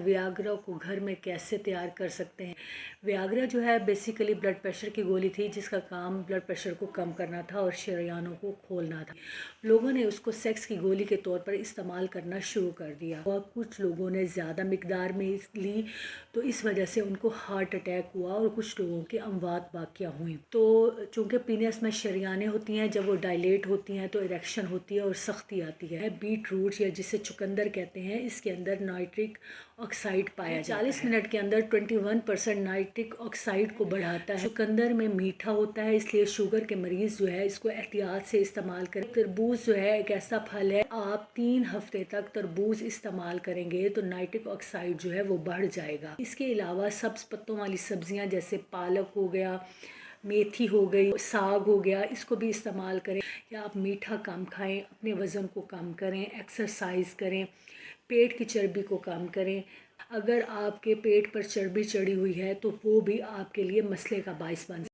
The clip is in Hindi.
वियाग्रा को घर में कैसे तैयार कर सकते हैं। वियाग्रा जो है बेसिकली ब्लड प्रेशर की गोली थी जिसका काम ब्लड प्रेशर को कम करना था और शरीयानों को खोलना था। लोगों ने उसको सेक्स की गोली के तौर पर इस्तेमाल करना शुरू कर दिया और कुछ लोगों ने ज़्यादा मिकदार में ली तो इस वजह से उनको हार्ट अटैक हुआ और कुछ लोगों की अमवात वाक़या हुई। तो चूँकि पीनस में शरीयानें होती हैं, जब वो डायलेट होती हैं तो इरेक्शन होती है और सख्ती आती है। बीट रूट या जिसे चुकंदर कहते हैं, इसके अंदर नाइट्रिक ऑक्साइड पाया जाता है। 40 मिनट के अंदर 21% नाइट्रिक ऑक्साइड को बढ़ाता है। चुकंदर में मीठा होता है, इसलिए शुगर के मरीज़ जो है इसको एहतियात से इस्तेमाल करें। तरबूज जो है एक ऐसा फल है, आप 3 हफ्ते तक तरबूज इस्तेमाल करेंगे तो नाइट्रिक ऑक्साइड जो है वो बढ़ जाएगा। इसके अलावा सब्ज़ पत्तों वाली सब्जियां जैसे पालक हो गया, मेथी हो गई, साग हो गया, इसको भी इस्तेमाल करें। या आप मीठा कम खाएं, अपने वज़न को कम करें, एक्सरसाइज करें, पेट की चर्बी को कम करें। अगर आपके पेट पर चर्बी चढ़ी हुई है तो वो भी आपके लिए मसले का बायस बन